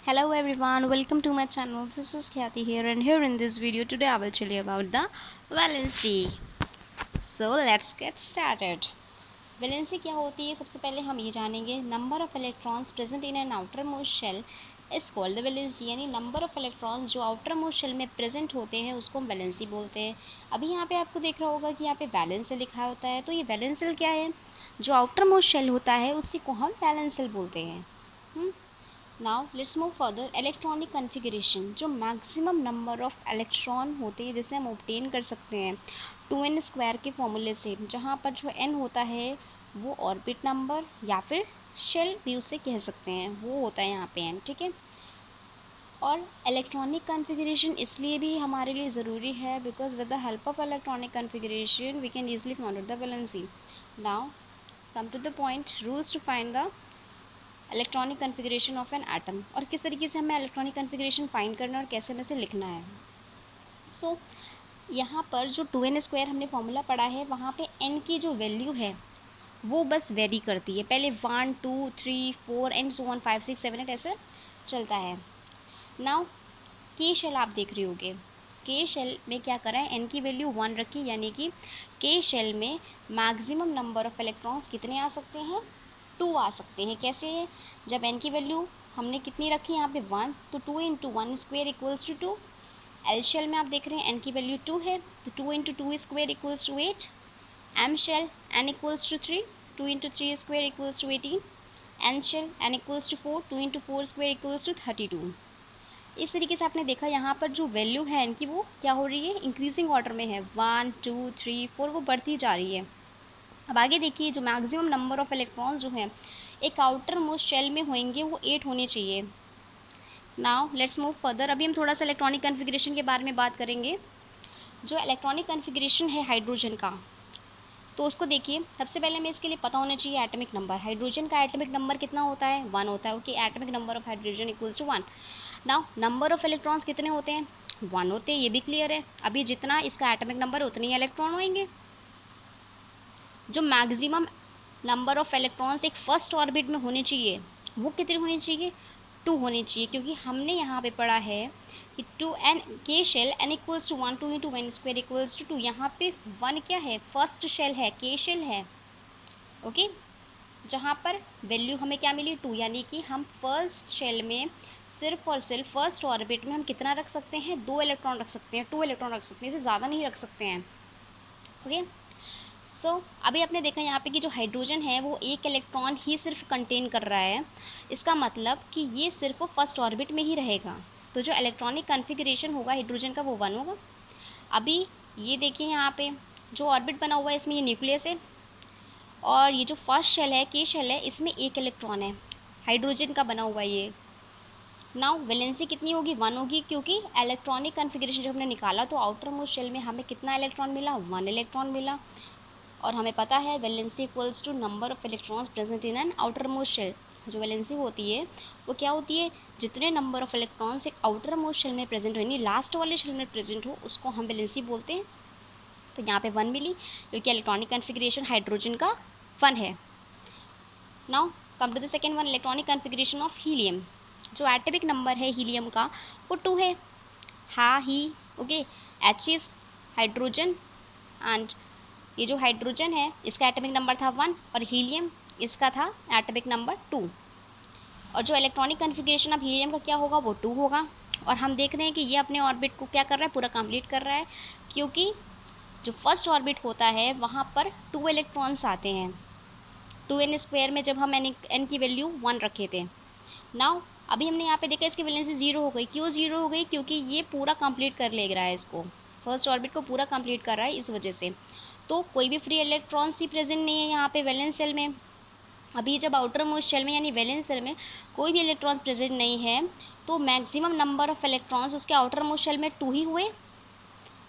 Hello everyone, welcome to my channel. This is Khyati here, and here in this video today I will tell you about the valency. So let's get started. Valency क्या होती है? सबसे पहले हम ये जानेंगे number of electrons present in an outermost shell is called the valency, यानी number of electrons जो आउटर मोस्ट शेल में प्रेजेंट होते हैं उसको हम वैलेंसी बोलते हैं। अभी यहाँ पे आपको देख रहा होगा कि यहाँ पे वैलेंस सेल लिखा होता है, तो ये वैलेंस सेल क्या है? जो आउटर मोस्ट शेल होता है उसी को हम वैलेंस सेल बोलते हैं। Now let's move further. Electronic configuration, जो मैक्सिमम नंबर ऑफ इलेक्ट्रॉन होते हैं जिसे हम ऑब्टेन कर सकते हैं 2n² के फॉर्मूले से, जहाँ पर जो n होता है वो ऑर्बिट नंबर या फिर शेल भी उसे कह सकते हैं, वो होता है यहाँ पे n, ठीक है। और इलेक्ट्रॉनिक कन्फिगरेशन इसलिए भी हमारे लिए ज़रूरी है because with the help of electronic configuration we can easily find out the valency. Now come to the point, rules to find the electronic configuration of an atom, और किस तरीके से हमें इलेक्ट्रॉनिक कन्फिगरेशन फाइंड करना है और कैसे हमें इसे लिखना है। सो यहाँ पर जो 2n² हमने फॉर्मूला पढ़ा है वहाँ पे n की जो वैल्यू है वो बस वेरी करती है, पहले 1 2 3 4 एंड सो ऑन 5 6 7 8 ऐसे चलता है। नाउ के शेल आप देख रहे होगे, के शेल में क्या करा है, n की वैल्यू 1 रखी, यानी कि के शेल में मैक्सिमम नंबर ऑफ इलेक्ट्रॉन्स कितने आ सकते हैं? 2 आ सकते हैं। कैसे है? जब n की वैल्यू हमने कितनी रखी यहाँ पे 1, तो 2 into 1² equals to 2। L shell में आप देख रहे हैं n की वैल्यू 2 है, तो 2 into 2² equals to 8। M shell n equals to 3, 2 into 3² equals to 18। N shell n equals to 4, 2 into 4² equals to 32। इस तरीके से आपने देखा यहाँ पर जो वैल्यू है इनकी वो क्या हो रही है, इंक्रीजिंग ऑर्डर में है, 1 2 3 4 वो बढ़ती जा रही है। अब आगे देखिए, जो मैक्सिमम नंबर ऑफ इलेक्ट्रॉन्स जो हैं एक आउटर मोस्ट शेल में होंगे वो 8 होने चाहिए। Now let's move further. अभी हम थोड़ा सा इलेक्ट्रॉनिक कन्फिग्रेशन के बारे में बात करेंगे। जो इलेक्ट्रॉनिक कन्फिग्रेशन है हाइड्रोजन का, तो उसको देखिए, सबसे पहले हमें इसके लिए पता होना चाहिए एटॉमिक नंबर। हाइड्रोजन का एटॉमिक नंबर कितना होता है? 1 होता है। Okay, atomic number of hydrogen equals to 1। Now number of electrons कितने होते हैं? 1 होते हैं, ये भी क्लियर है। अभी जितना इसका एटॉमिक नंबर उतने ही इलेक्ट्रॉन होंगे। जो मैक्सिमम नंबर ऑफ इलेक्ट्रॉन्स एक फर्स्ट ऑर्बिट में होने चाहिए वो कितने होने चाहिए? 2 होने चाहिए, क्योंकि हमने यहाँ पे पढ़ा है कि 2 n K shell n equals to 1, 2 into 1² equals to 2। यहाँ पे 1 क्या है? फर्स्ट शेल है, के शेल है। ओके, जहाँ पर वैल्यू हमें क्या मिली? 2, यानी कि हम फर्स्ट शेल में सिर्फ और सिर्फ फर्स्ट ऑर्बिट में हम कितना रख सकते हैं? 2 इलेक्ट्रॉन रख सकते हैं, 2 इलेक्ट्रॉन रख सकते हैं, इससे ज़्यादा नहीं रख सकते हैं। ओके, सो अभी आपने देखा यहाँ पे कि जो हाइड्रोजन है वो एक इलेक्ट्रॉन ही सिर्फ कंटेन कर रहा है, इसका मतलब कि ये सिर्फ फर्स्ट ऑर्बिट में ही रहेगा। तो जो इलेक्ट्रॉनिक कन्फिगरेशन होगा हाइड्रोजन का वो 1 होगा। अभी ये देखिए यहाँ पे जो ऑर्बिट बना हुआ है इसमें ये न्यूक्लियस है, और ये जो फर्स्ट शेल है, के शेल है, इसमें एक इलेक्ट्रॉन है हाइड्रोजन का बना हुआ है ये। नाउ वैलेंसी कितनी होगी? 1 होगी, क्योंकि इलेक्ट्रॉनिक कन्फिगरेशन जब हमने निकाला तो आउटर मोस्ट शेल में हमें कितना इलेक्ट्रॉन मिला? 1 इलेक्ट्रॉन मिला। और हमें पता है valency equals to number of electrons present in an outermost shell. जो वैलेंसी होती है वो क्या होती है? जितने नंबर ऑफ इलेक्ट्रॉन्स एक आउटर मोस्ट शेल में प्रेजेंट हो, यानी लास्ट वाले शेल में प्रेजेंट हो, उसको हम वैलेंसी बोलते हैं। तो यहाँ पे 1 मिली, क्योंकि इलेक्ट्रॉनिक कन्फिगरेशन हाइड्रोजन का 1 है। Now come to the second one, electronic configuration of helium. जो एटॉमिक नंबर है हीलियम का वो 2 है। हाँ ही, okay, H is hydrogen, and ये जो हाइड्रोजन है इसका एटॉमिक नंबर था 1 और हीलियम इसका था एटॉमिक नंबर 2। और जो इलेक्ट्रॉनिक कन्फिगरेशन ऑफ हीलियम का क्या होगा? वो 2 होगा। और हम देख रहे हैं कि ये अपने ऑर्बिट को क्या कर रहा है? पूरा कंप्लीट कर रहा है, क्योंकि जो फर्स्ट ऑर्बिट होता है वहाँ पर 2 इलेक्ट्रॉन्स आते हैं 2n² में, जब हम n की वैल्यू 1 रखे थे। नाउ अभी हमने यहाँ पे देखा इसकी वैलेंसी 0 हो गई। क्यों 0 हो गई? क्योंकि ये पूरा कंप्लीट कर ले रहा है, इसको फर्स्ट ऑर्बिट को पूरा कंप्लीट कर रहा है, इस वजह से। तो कोई भी फ्री इलेक्ट्रॉन्स ही प्रेजेंट नहीं है यहाँ पे वैलेंस सेल में। अभी जब आउटर मोस्ट शेल में यानी वैलेंस सेल में कोई भी इलेक्ट्रॉन प्रेजेंट नहीं है, तो मैक्सिमम नंबर ऑफ इलेक्ट्रॉन्स उसके आउटर मोस्ट शेल में 2 ही हुए,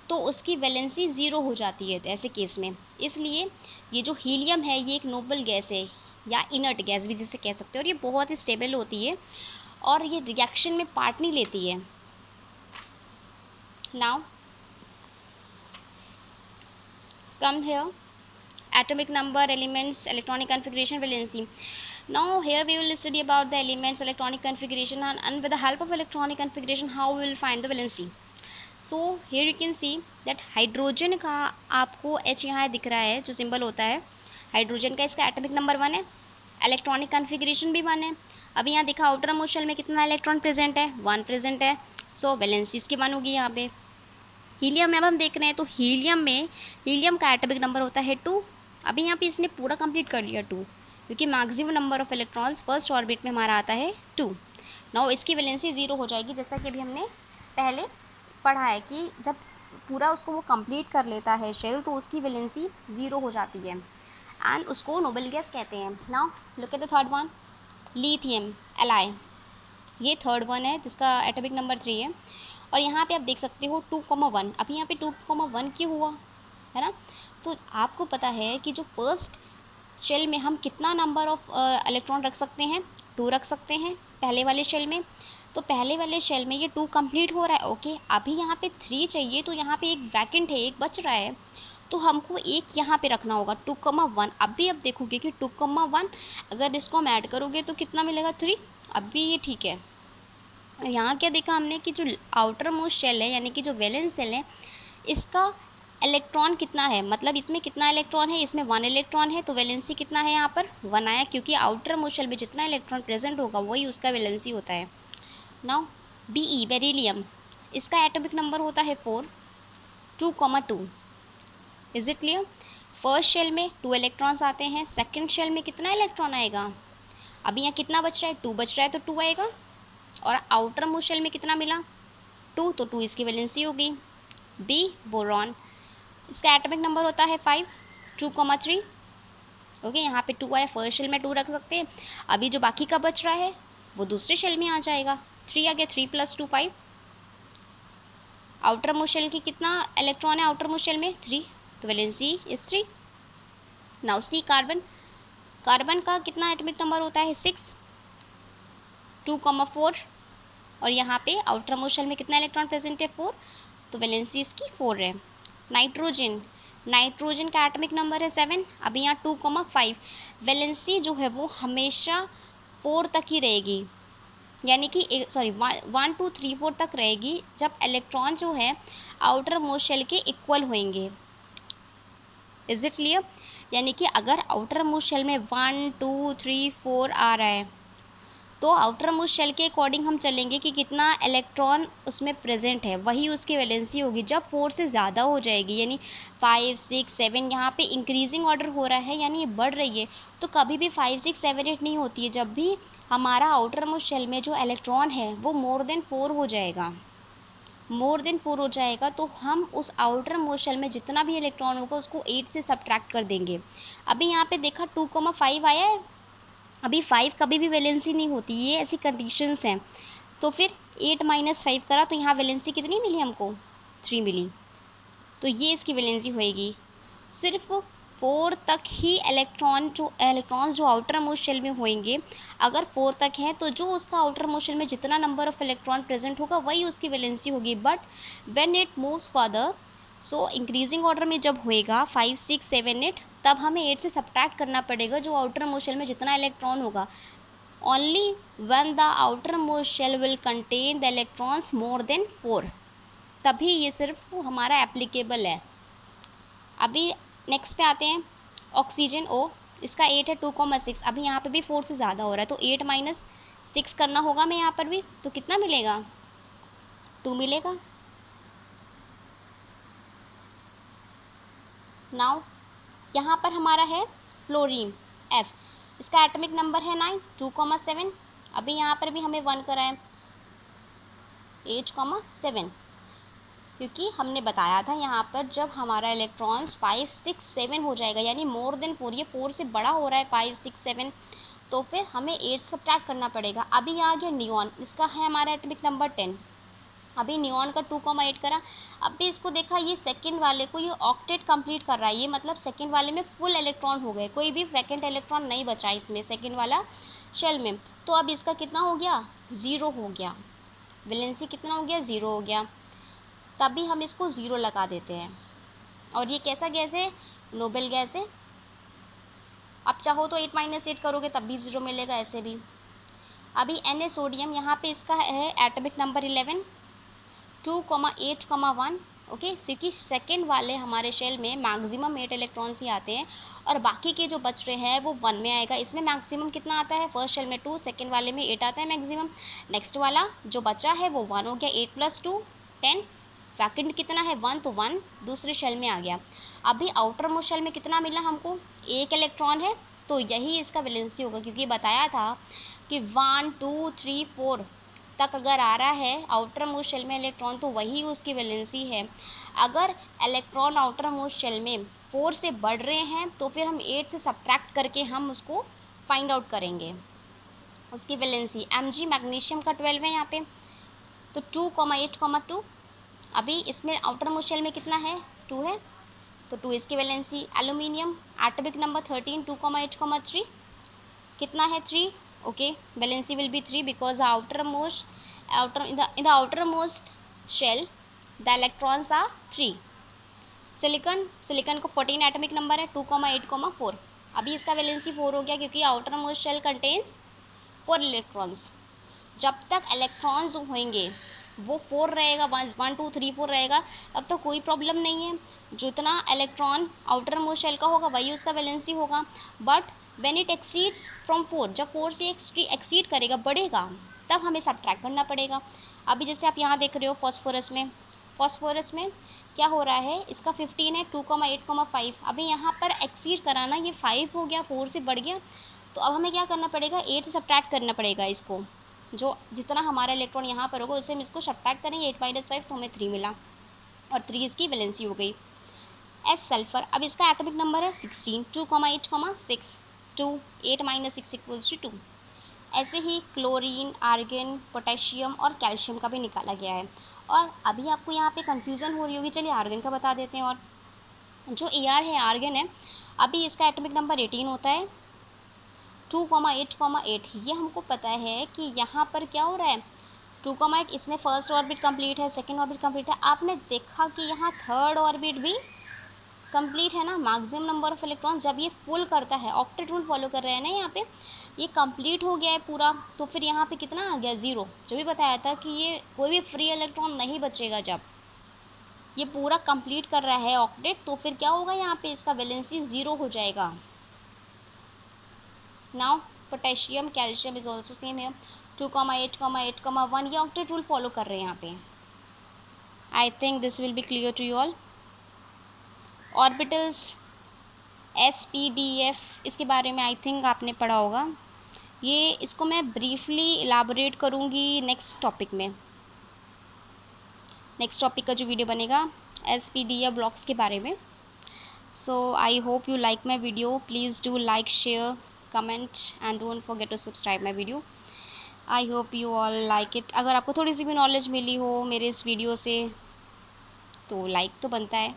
तो उसकी वैलेंसी 0 हो जाती है ऐसे केस में। इसलिए ये जो हीलियम है ये एक नोबल गैस है, या इनर्ट गैस भी जिसे कह सकते हैं, और ये बहुत ही स्टेबल होती है और ये रिएक्शन में पार्ट नहीं लेती है। Now come here, atomic number, elements, electronic configuration, valency. Now here we will study about the elements electronic configuration and with the help of electronic configuration how we will find the valency. So here you can see that hydrogen का आपको H यहाँ दिख रहा है जो symbol होता है hydrogen का, इसका एटॉमिक नंबर 1 है, इलेक्ट्रॉनिक कन्फिग्रेशन भी 1 है। अभी यहाँ देखा आउटर मोस्ट शेल में कितना इलेक्ट्रॉन प्रेजेंट है, 1 प्रेजेंट है। सो वैलेंसी इसकी 1 होगी यहाँ पे। हीलियम में अब हम देख रहे हैं तो हीलियम का एटॉमिक नंबर होता है 2। अभी यहाँ पे इसने पूरा कंप्लीट कर लिया 2, क्योंकि maximum number of electrons first orbit में हमारा आता है 2। नाउ इसकी वैलेंसी 0 हो जाएगी, जैसा कि अभी हमने पहले पढ़ा है कि जब पूरा उसको वो कंप्लीट कर लेता है शेल तो उसकी वैलेंसी 0 हो जाती है एंड उसको नोबेल गैस कहते हैं। Now look at the third one, lithium ally, ये थर्ड वन है जिसका एटॉमिक नंबर 3 है। और यहाँ पे आप देख सकते हो 2,1। अभी यहाँ पे 2,1 क्यों हुआ है ना, तो आपको पता है कि जो फर्स्ट शेल में हम कितना नंबर ऑफ इलेक्ट्रॉन रख सकते हैं, 2 रख सकते हैं पहले वाले शेल में। तो पहले वाले शेल में ये 2 कंप्लीट हो रहा है, ओके। अभी यहाँ पे 3 चाहिए, तो यहाँ पे एक वैकेंट है, एक बच रहा है, तो हमको एक यहाँ पे रखना होगा 2,1। अभी अब देखोगे कि 2,1 अगर इसको हम ऐड करोगे तो कितना मिलेगा 3। अभी ये ठीक है। यहाँ क्या देखा हमने कि जो आउटर मोस्ट शेल है यानी कि जो वैलेंस शेल है इसका इलेक्ट्रॉन कितना है, मतलब इसमें कितना इलेक्ट्रॉन है, इसमें 1 इलेक्ट्रॉन है, तो वैलेंसी कितना है यहाँ पर 1 आया, क्योंकि आउटर मोस्ट शेल में जितना इलेक्ट्रॉन प्रेजेंट होगा वही उसका वैलेंसी होता है। नाउ Be बेरिलियम, इसका एटॉमिक नंबर होता है 4, 2,2। Is it clear? First shell में 2 इलेक्ट्रॉन्स आते हैं, सेकेंड शेल में कितना इलेक्ट्रॉन आएगा, अभी यहाँ कितना बच रहा है 2 बच रहा है, तो 2 आएगा। और आउटर मोस्ट शेल में कितना मिला 2, तो 2 इसकी वैलेंसी होगी। बी बोरॉन, इसका एटॉमिक नंबर होता है 5, 2,3। ओके, यहाँ पे 2 आया, फर्स्ट शेल में 2 रख सकते हैं। अभी जो बाकी का बच रहा है वो दूसरे शेल में आ जाएगा, 3 आ गया, 3 + 2 5। आउटर मोस्ट शेल की कितना इलेक्ट्रॉन है आउटर मोस्ट शेल में 3, तो valency is 3। Now see carbon, carbon का कितना एटॉमिक नंबर होता है 6, 2,4। और यहाँ पे आउटर मोस्ट शेल में कितना इलेक्ट्रॉन प्रेजेंट है 4, तो वैलेंसी इसकी 4 है। नाइट्रोजन, नाइट्रोजन का एटॉमिक नंबर है 7, अभी यहाँ 2,5। वैलेंसी जो है वो हमेशा 4 तक ही रहेगी, यानी कि 1 2 3 4 तक रहेगी जब इलेक्ट्रॉन जो है आउटर मोस्ट शेल के इक्वल होंगे। Is it clear? यानी कि अगर आउटर मोस्ट शेल में 1 2 3 4 आ रहा है तो आउटर मोस्ट शेल के अकॉर्डिंग हम चलेंगे कि कितना इलेक्ट्रॉन उसमें प्रेजेंट है, वही उसकी वैलेंसी होगी। जब 4 से ज़्यादा हो जाएगी यानी 5 6 7, यहाँ पे इंक्रीजिंग ऑर्डर हो रहा है यानी ये बढ़ रही है, तो कभी भी 5 6 7 8 नहीं होती है। जब भी हमारा आउटर मोस्ट शेल में जो इलेक्ट्रॉन है वो मोर देन 4 हो जाएगा, मोर देन 4 हो जाएगा, तो हम उस आउटर मोस्ट शेल में जितना भी इलेक्ट्रॉन होगा उसको 8 से सब्ट्रैक्ट कर देंगे। अभी यहाँ पे देखा 2,5 आया है, अभी 5 कभी भी वैलेंसी नहीं होती, ये ऐसी कंडीशंस हैं। तो फिर 8 - 5 करा तो यहाँ वैलेंसी कितनी मिली हमको 3 मिली, तो ये इसकी वैलेंसी होएगी। सिर्फ 4 तक ही इलेक्ट्रॉन्स जो आउटर मोस्ट शेल में होंगे, अगर 4 तक हैं तो जो उसका आउटर मोस्ट शेल में जितना नंबर ऑफ इलेक्ट्रॉन प्रेजेंट होगा वही उसकी वैलेंसी होगी। But when it moves further, so increasing order में जब होएगा 5 6 7 8, तब हमें 8 से सब्ट्रैक्ट करना पड़ेगा जो आउटर मोस्ट शेल में जितना इलेक्ट्रॉन होगा। Only when the outermost shell will contain the electrons more than 4, तभी ये सिर्फ हमारा एप्लीकेबल है। अभी नेक्स्ट पे आते हैं, ऑक्सीजन ओ, इसका 8 है, 2,6। अभी यहाँ पे भी 4 से ज़्यादा हो रहा है, तो 8 - 6 करना होगा मैं यहाँ पर भी, तो कितना मिलेगा 2 मिलेगा। नाउ यहाँ पर हमारा है फ्लोरीन F, इसका एटॉमिक नंबर है 9, 2,7। अभी यहाँ पर भी हमें 1 करा है 8,7, क्योंकि हमने बताया था यहाँ पर जब हमारा इलेक्ट्रॉन्स 5 6 7 हो जाएगा यानी मोर देन 4, ये 4 से बड़ा हो रहा है 5 6 7, तो फिर हमें 8 सब्ट्रैक्ट करना पड़ेगा। अभी आ गया नियॉन, इसका है हमारा एटॉमिक नंबर 10। अभी नियॉन का 2,8 करा। अभी इसको देखा, ये सेकंड वाले को ये ऑक्टेट कंप्लीट कर रहा है, ये मतलब सेकंड वाले में फुल इलेक्ट्रॉन हो गए, कोई भी वैकेंट इलेक्ट्रॉन नहीं बचा इसमें सेकंड वाला शेल में। तो अब इसका कितना हो गया 0 हो गया, वैलेंसी कितना हो गया 0 हो गया, तभी हम इसको 0 लगा देते हैं। और ये कैसा गैस है, नोबेल गैस है। अब चाहो तो 8 - 8 करोगे तब भी 0 मिलेगा, ऐसे भी। अभी Na सोडियम, यहाँ पे इसका है एटॉमिक नंबर 11, 2,8,1। ओके, क्योंकि सेकेंड वाले हमारे शेल में मैक्सिमम 8 इलेक्ट्रॉन्स ही आते हैं और बाकी के जो बच रहे हैं वो 1 में आएगा। इसमें मैक्सिमम कितना आता है? फर्स्ट शेल में 2, सेकेंड वाले में 8 आता है मैक्सिमम। नेक्स्ट वाला जो बचा है वो 1 हो गया, 8 + 2 10। वैकेंट कितना है? 1, तो 1 दूसरे शेल में आ गया। अभी आउटर मोस्ट शेल में कितना मिला हमको? 1 इलेक्ट्रॉन है, तो यही इसका वैलेंसी होगा, क्योंकि बताया था कि 1, 2, 3, 4 तक अगर आ रहा है आउटर मोस्ट शेल में इलेक्ट्रॉन तो वही उसकी वैलेंसी है। अगर इलेक्ट्रॉन आउटर मोस्ट शेल में 4 से बढ़ रहे हैं तो फिर हम 8 से सब्ट्रैक्ट करके हम उसको फाइंड आउट करेंगे उसकी वैलेंसी। Mg मैग्नीशियम का 12 है यहाँ पे, तो 2,8,2। अभी इसमें आउटर मोस्ट शेल में कितना है? 2 है, तो 2 इसकी वैलेंसी। एल्यूमिनियम एटॉमिक नंबर 13, 2,8,3 कितना है? 3। Okay, valency will be 3 because in the outermost shell the electrons are 3. Silicon को 14 एटॉमिक नंबर है, 2,8,4। अभी इसका वैलेंसी 4 हो गया क्योंकि outermost shell contains 4 electrons. जब तक इलेक्ट्रॉन्स होंगे वो 4 रहेगा, 1, 2, 3, 4 रहेगा, तब तो कोई प्रॉब्लम नहीं है। जितना इलेक्ट्रॉन आउटर मोस्ट शेल का होगा वही उसका वैलेंसी होगा। But when it exceeds from 4, जब 4 से एक्सीड करेगा, बढ़ेगा, तब हमें सब्ट्रैक्ट करना पड़ेगा। अभी जैसे आप यहाँ देख रहे हो फॉस्फोरस में क्या हो रहा है? इसका 15 है, 2,8,5। अभी यहाँ पर एक्सीड कराना, ये 5 हो गया, 4 से बढ़ गया, तो अब हमें क्या करना पड़ेगा? 8 से सब्ट्रैक्ट करना पड़ेगा इसको। जो जितना हमारा इलेक्ट्रॉन यहाँ पर होगा उससे हम इसको सब्ट्रैक्ट करेंगे, 8 - 5, तो हमें 3 मिला और 3 इसकी वैलेंसी हो गई। एस सल्फर, अब इसका एटॉमिक नंबर है 16, 2,8,6, 2 8 - 6 = 2। ऐसे ही क्लोरीन, आर्गन, पोटेशियम और कैल्शियम का भी निकाला गया है। और अभी आपको यहाँ पे कंफ्यूजन हो रही होगी, चलिए आर्गन का बता देते हैं। और जो Ar है, आर्गन है, अभी इसका एटॉमिक नंबर 18 होता है, 2,8,8। ये हमको पता है कि यहाँ पर क्या हो रहा है? 2,8, इसमें फर्स्ट ऑर्बिट कंप्लीट है, सेकेंड ऑर्बिट कंप्लीट है। आपने देखा कि यहाँ थर्ड ऑर्बिट भी कंप्लीट है ना। मैक्सिमम नंबर ऑफ इलेक्ट्रॉन्स जब ये फुल करता है, ऑक्टेट रूल फॉलो कर रहे हैं ना यहाँ पे, ये कंप्लीट हो गया है पूरा, तो फिर यहाँ पे कितना आ गया? 0। जो भी बताया था कि ये कोई भी फ्री इलेक्ट्रॉन नहीं बचेगा। जब ये पूरा कंप्लीट कर रहा है ऑक्टेट, तो फिर क्या होगा? यहाँ पे इसका वैलेंसी 0 हो जाएगा। Now potassium, calcium is also same है, 2,8,8,1। ये ऑक्टेट रूल फॉलो कर रहे हैं यहाँ पे। I think this will be clear to you all. Orbitals SPDF, इसके बारे में आई थिंक आपने पढ़ा होगा। ये इसको मैं ब्रीफली इलाबोरेट करूँगी नेक्स्ट टॉपिक में। नेक्स्ट टॉपिक का जो वीडियो बनेगा SPDF ब्लॉक्स के बारे में। So I hope you like my video. Please do like, share, comment and don't forget to subscribe my video. I hope you all like it. अगर आपको थोड़ी सी भी नॉलेज मिली हो मेरे इस वीडियो से तो लाइक तो बनता है।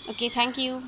Okay, thank you.